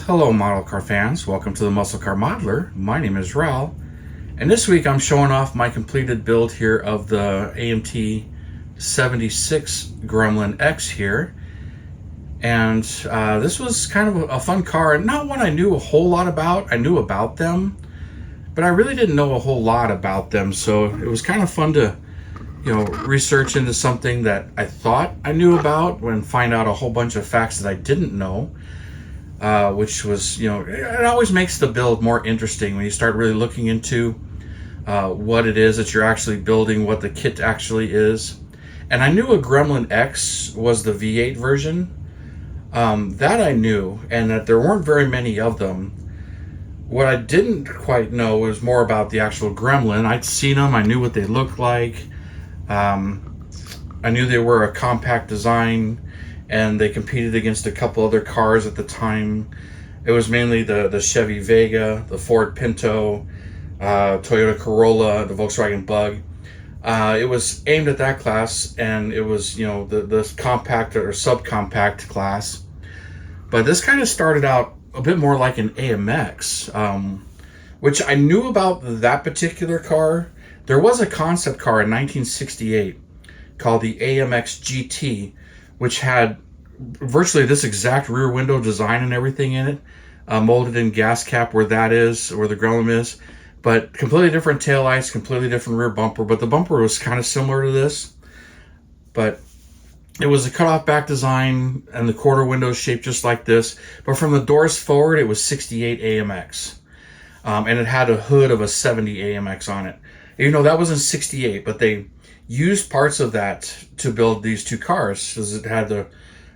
Hello model car fans, welcome to the Muscle Car Modeler. My name is Ral, and this week I'm showing off my completed build here of the AMT 76 Gremlin X here. And this was kind of a fun car, not one I knew a whole lot about. I knew about them, but I really didn't know a whole lot about them, so it was kind of fun to research into something that I thought I knew about and find out a whole bunch of facts that I didn't know. Which was, it always makes the build more interesting when you start really looking into what it is that you're actually building, what the kit actually is. And I knew a Gremlin X was the V8 version. That I knew, and that there weren't very many of them. What I didn't quite know was more about the actual Gremlin. I'd seen them, I knew what they looked like. I knew they were a compact design, and they competed against a couple other cars at the time. It was mainly the Chevy Vega, the Ford Pinto, Toyota Corolla, the Volkswagen Bug. It was aimed at that class, and it was the compact or subcompact class. But this kind of started out a bit more like an AMX, which I knew about that particular car. There was a concept car in 1968 called the AMX GT, which had virtually this exact rear window design and everything in it, molded in gas cap where that is, where the Gremlin is, but completely different taillights, completely different rear bumper, but the bumper was kind of similar to this, but it was a cutoff back design and the quarter windows shaped just like this, but from the doors forward it was 68 AMX, and it had a hood of a 70 AMX on it. That was in 68, but they used parts of that to build these two cars, because it had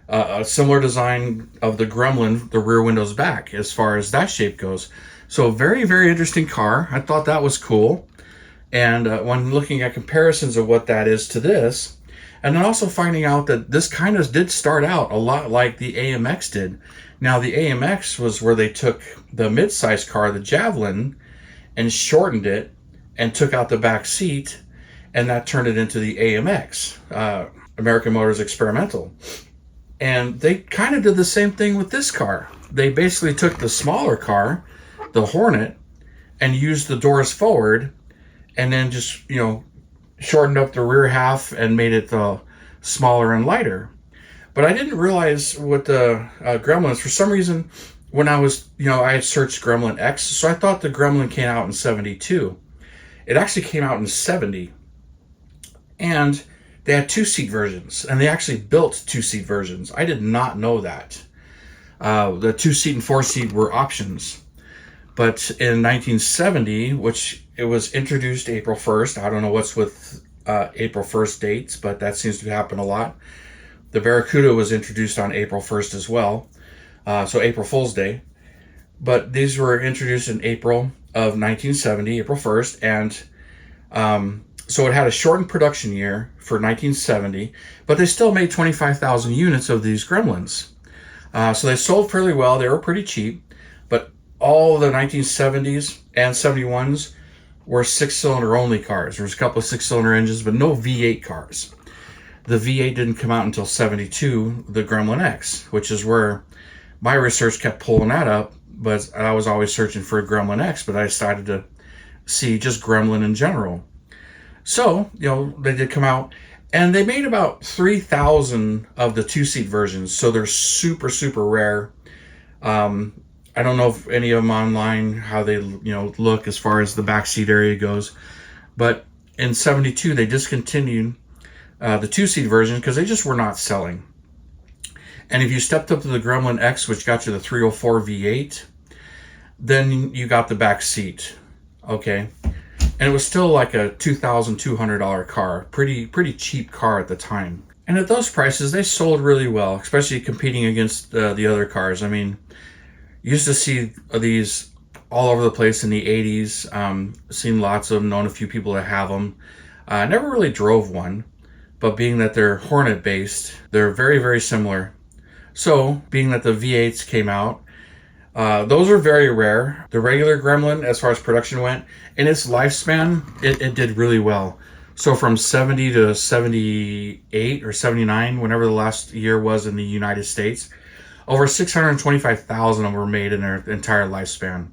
a similar design of the Gremlin, the rear windows back, as far as that shape goes. So very, very interesting car. I thought that was cool. And when looking at comparisons of what that is to this, and then also finding out that this kind of did start out a lot like the AMX did. Now the AMX was where they took the mid-size car, the Javelin, and shortened it and took out the back seat, and that turned it into the AMX, American Motors Experimental. And they kind of did the same thing with this car. They basically took the smaller car, the Hornet, and used the doors forward, and then just, shortened up the rear half and made it smaller and lighter. But I didn't realize what the Gremlins, for some reason, when I was, I had searched Gremlin X, so I thought the Gremlin came out in 72. It actually came out in 70. And they had two-seat versions, and they actually built two-seat versions. I did not know that. The two-seat and four-seat were options. But in 1970, which it was introduced April 1st, I don't know what's with April 1st dates, but that seems to happen a lot. The Barracuda was introduced on April 1st as well, so April Fool's Day. But these were introduced in April of 1970, April 1st, and so it had a shortened production year for 1970, but they still made 25,000 units of these Gremlins. So they sold fairly well. They were pretty cheap, but all the 1970s and 71s were six-cylinder only cars. There was a couple of six-cylinder engines, but no V8 cars. The V8 didn't come out until 72, the Gremlin X, which is where my research kept pulling that up, but I was always searching for a Gremlin X, but I decided to see just Gremlin in general. So, they did come out, and they made about 3,000 of the two-seat versions, so they're super, super rare. I don't know if any of them online, how they, look as far as the backseat area goes, but in 72, they discontinued the two-seat version because they just were not selling. And if you stepped up to the Gremlin X, which got you the 304 V8, then you got the back seat, okay? And it was still like a $2,200 car, pretty cheap car at the time. And at those prices, they sold really well, especially competing against the other cars. I mean, you used to see these all over the place in the 80s. Seen lots of them, known a few people that have them. Never really drove one, but being that they're Hornet based, they're very, very similar. So, being that the V8s came out, those are very rare. The regular Gremlin, as far as production went, in its lifespan, it did really well. So from 70 to 78 or 79, whenever the last year was in the United States, Over 625,000 of them were made in their entire lifespan.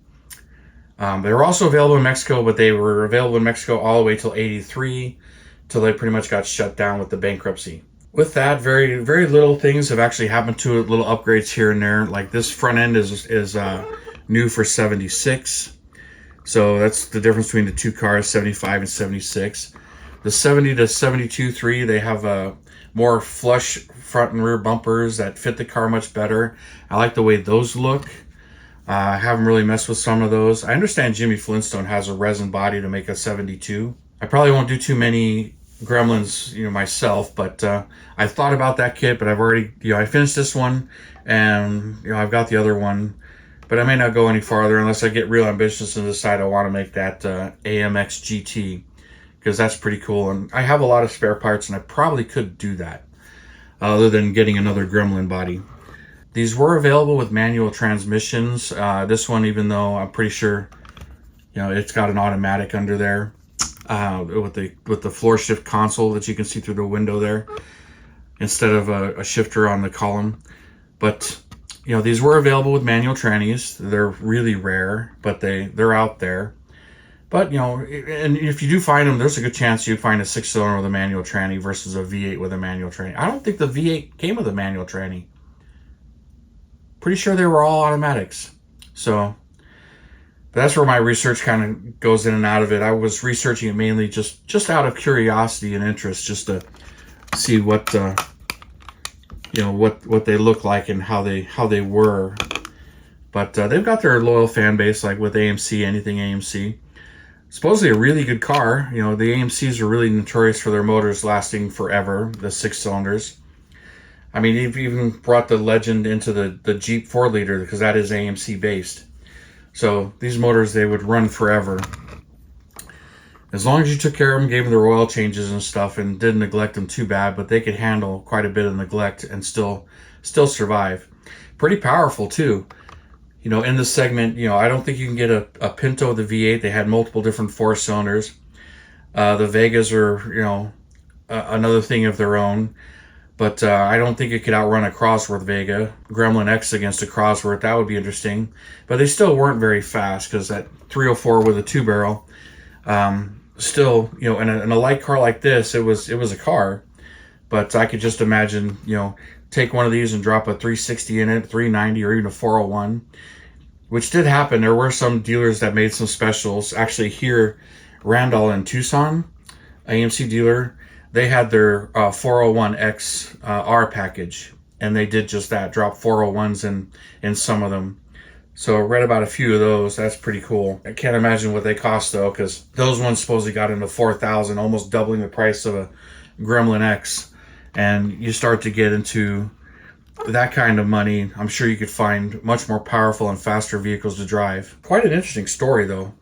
They were also available in Mexico, but they were available in Mexico all the way till '83, till they pretty much got shut down with the bankruptcy. With that, very, very little things have actually happened to it, little upgrades here and there. Like this front end is new for '76. So that's the difference between the two cars, 75 and 76. The 70 to 72 3, they have more flush front and rear bumpers that fit the car much better. I like the way those look. I haven't really messed with some of those. I understand Jimmy Flintstone has a resin body to make a 72. I probably won't do too many Gremlins, myself, but I thought about that kit, but I've already, I finished this one, and I've got the other one, but I may not go any farther unless I get real ambitious and decide I want to make that AMX GT, because that's pretty cool, and I have a lot of spare parts, and I probably could do that, other than getting another Gremlin body. These were available with manual transmissions. This one, even though I'm pretty sure, it's got an automatic under there. With the floor shift console that you can see through the window there, instead of a shifter on the column. But these were available with manual trannies. They're really rare, but they're out there. But and if you do find them, there's a good chance you find a 6-cylinder with a manual tranny versus a V8 with a manual tranny. I don't think the V8 came with a manual tranny. Pretty sure they were all automatics. So that's where my research kind of goes in and out of it. I was researching it mainly just out of curiosity and interest, just to see what what they look like and how they were. But they've got their loyal fan base, like with AMC, anything AMC. Supposedly a really good car. The AMCs are really notorious for their motors lasting forever, the 6-cylinders. I mean, they've even brought the legend into the Jeep 4-liter, because that is AMC based. So these motors, they would run forever. As long as you took care of them, gave them their oil changes and stuff, and didn't neglect them too bad, but they could handle quite a bit of neglect and still survive. Pretty powerful too. In this segment, I don't think you can get a Pinto with a V8. They had multiple different 4-cylinders. The Vegas are, another thing of their own. But I don't think it could outrun a Cosworth Vega. Gremlin X against a Cosworth, that would be interesting. But they still weren't very fast, because that 304 with a 2-barrel, still, in a light car like this, it was a car. But I could just imagine, take one of these and drop a 360 in it, 390, or even a 401, which did happen. There were some dealers that made some specials. Actually, here, Randall in Tucson, AMC dealer, they had their 401X R package, and they did just that, drop 401s in some of them. So I read about a few of those. That's pretty cool. I can't imagine what they cost, though, because those ones supposedly got into $4,000, almost doubling the price of a Gremlin X. And you start to get into that kind of money, I'm sure you could find much more powerful and faster vehicles to drive. Quite an interesting story, though.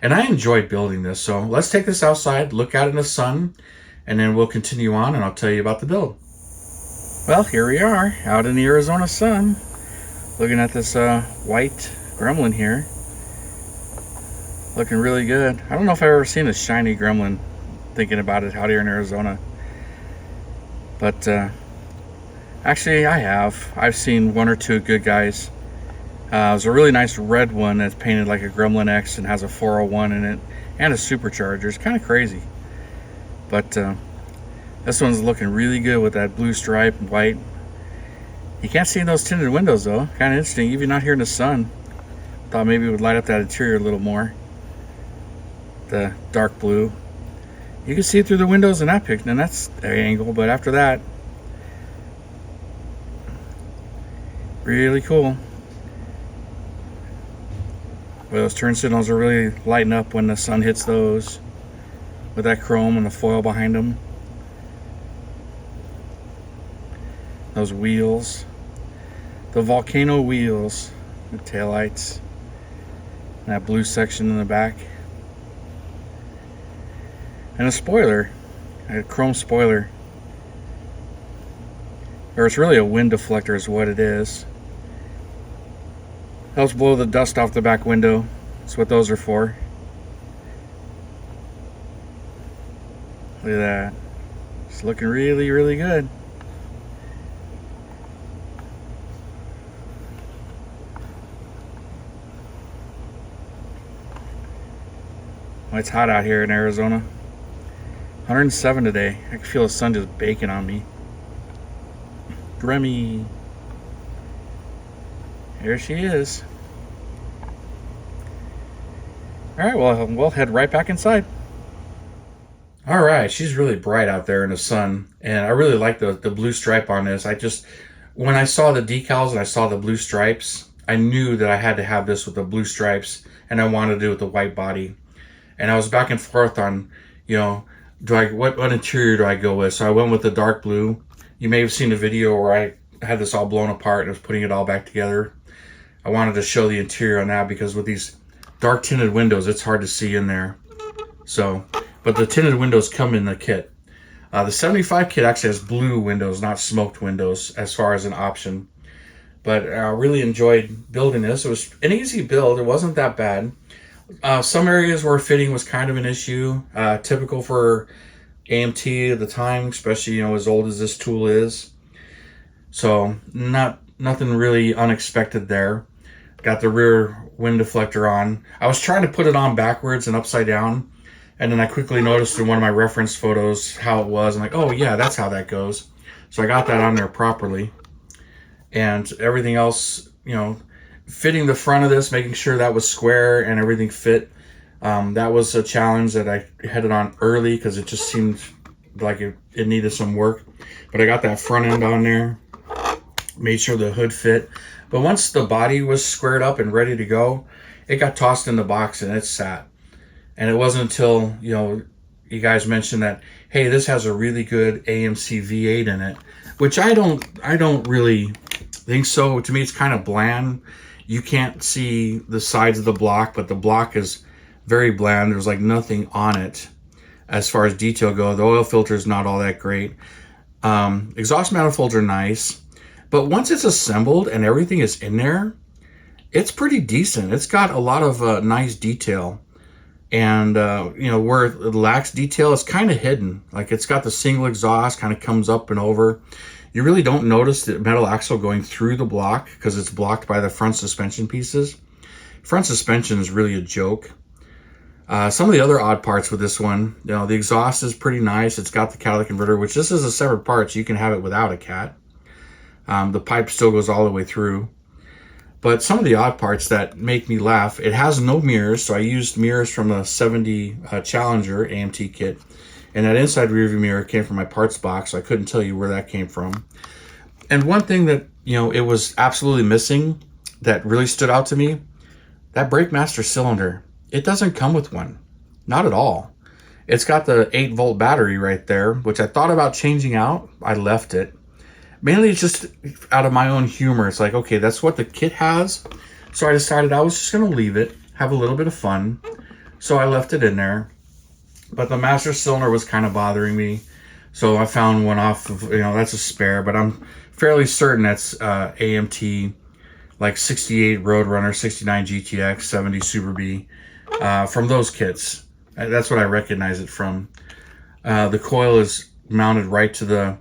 And I enjoyed building this. So let's take this outside, look out in the sun, and then we'll continue on, and I'll tell you about the build. Well, here we are, out in the Arizona sun, looking at this white Gremlin here. Looking really good. I don't know if I've ever seen a shiny Gremlin, thinking about it, out here in Arizona. But actually, I have. I've seen one or two good guys. There's a really nice red one that's painted like a Gremlin X and has a 401 in it and a supercharger. It's kind of crazy. But this one's looking really good with that blue stripe and white. You can't see those tinted windows, though. Kind of interesting, even not here in the sun. Thought maybe it would light up that interior a little more. The dark blue. You can see it through the windows in that picture, and that's the angle, but after that, really cool. Well, those turn signals are really lighting up when the sun hits those, with that chrome and the foil behind them. Those wheels, the volcano wheels, the taillights, and that blue section in the back, and a spoiler, a chrome spoiler, or it's really a wind deflector is what it is. Helps blow the dust off the back window. That's what those are for. Look at that. It's looking really, really good. Well, it's hot out here in Arizona. 107 today. I can feel the sun just baking on me. Grammy. Here she is. Alright, well, we'll head right back inside. Alright, she's really bright out there in the sun. And I really like the blue stripe on this. When I saw the decals and I saw the blue stripes, I knew that I had to have this with the blue stripes. And I wanted to do it with the white body. And I was back and forth on, what interior do I go with? So I went with the dark blue. You may have seen the video where I had this all blown apart and was putting it all back together. I wanted to show the interior on that because with these dark tinted windows, it's hard to see in there. So, but the tinted windows come in the kit. The 75 kit actually has blue windows, not smoked windows, as far as an option. But I really enjoyed building this. It was an easy build. It wasn't that bad. Some areas where fitting was kind of an issue, typical for AMT at the time, especially as old as this tool is. So nothing really unexpected there. Got the rear wind deflector on. I was trying to put it on backwards and upside down, and then I quickly noticed in one of my reference photos how it was. I'm like, oh yeah, that's how that goes. So I got that on there properly, and everything else, fitting the front of this, making sure that was square and everything fit. That was a challenge that I headed on early because it just seemed like it needed some work. But I got that front end on there, made sure the hood fit. But once the body was squared up and ready to go, it got tossed in the box and it sat. And it wasn't until, you guys mentioned that, hey, this has a really good AMC V8 in it, which I don't really think so. To me, it's kind of bland. You can't see the sides of the block, but the block is very bland. There's like nothing on it as far as detail go. The oil filter is not all that great. Exhaust manifolds are nice, but once it's assembled and everything is in there, it's pretty decent. It's got a lot of nice detail. And, where it lacks detail, it's kind of hidden. Like it's got the single exhaust, kind of comes up and over. You really don't notice the metal axle going through the block because it's blocked by the front suspension pieces. Front suspension is really a joke. Some of the other odd parts with this one, the exhaust is pretty nice. It's got the catalytic converter, which this is a separate part, so you can have it without a cat. The pipe still goes all the way through. But some of the odd parts that make me laugh, it has no mirrors, so I used mirrors from the 70 Challenger AMT kit. And that inside rearview mirror came from my parts box, so I couldn't tell you where that came from. And one thing that, it was absolutely missing that really stood out to me, that brake master cylinder. It doesn't come with one. Not at all. It's got the 8-volt battery right there, which I thought about changing out. I left it. Mainly it's just out of my own humor. It's like, okay, that's what the kit has. So I decided I was just going to leave it, have a little bit of fun. So I left it in there. But the master cylinder was kind of bothering me. So I found one off of, that's a spare. But I'm fairly certain that's AMT, like 68 Roadrunner, 69 GTX, 70 Super B. From those kits. That's what I recognize it from. The coil is mounted right to the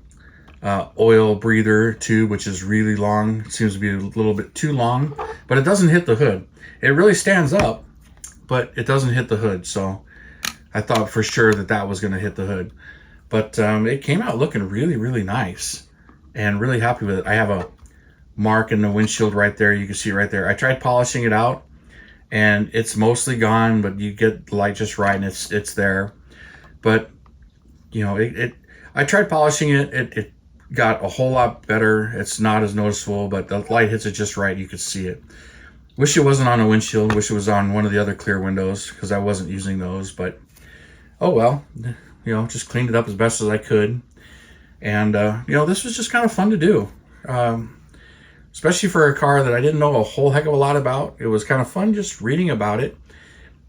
oil breather tube, which is really long. It seems to be a little bit too long, but it doesn't hit the hood. It really stands up, but it doesn't hit the hood. So I thought for sure that was going to hit the hood. But it came out looking really, really nice and really happy with it. I have a mark in the windshield right there. You can see it right there. I tried polishing it out and it's mostly gone, but you get the light just right and it's there. But I tried polishing it. It got a whole lot better. It's not as noticeable, but the light hits it just right. You could see it. Wish it wasn't on a windshield. Wish it was on one of the other clear windows because I wasn't using those. But oh well, just cleaned it up as best as I could. And this was just kind of fun to do, especially for a car that I didn't know a whole heck of a lot about. It was kind of fun just reading about it,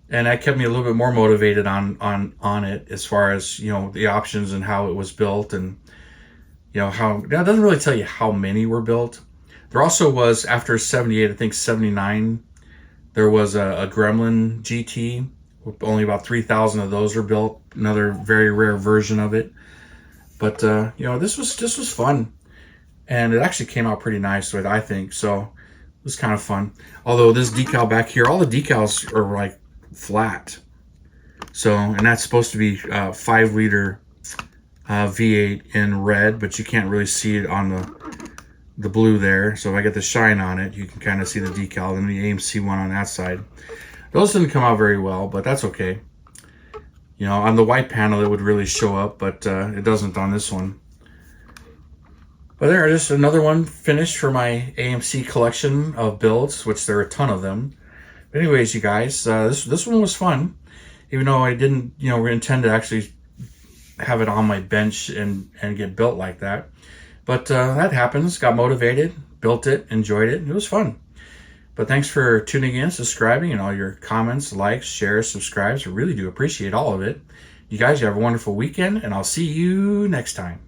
and that kept me a little bit more motivated on it as far as the options and how it was built, and how it doesn't really tell you how many were built. There also was, after 78, I think 79, there was a Gremlin GT. Only about 3,000 of those were built. Another very rare version of it. But this was fun, and it actually came out pretty nice with it, I think. So it was kind of fun. Although this decal back here, all the decals are like flat. So, and that's supposed to be 5-liter V8 in red, but you can't really see it on the blue there. So if I get the shine on it, you can kind of see the decal and the AMC one on that side. Those didn't come out very well, but that's okay. You know, on the white panel it would really show up, but it doesn't on this one. But there, just another one finished for my AMC collection of builds, which there are a ton of them. But anyways, you guys, this one was fun, even though I didn't, you know, intend to actually have it on my bench and get built like that. But that happens. Got motivated, built it, enjoyed it. It was fun. But thanks for tuning in, subscribing, and all your comments, likes, shares, subscribes. I really do appreciate all of it. You guys, you have a wonderful weekend, and I'll see you next time.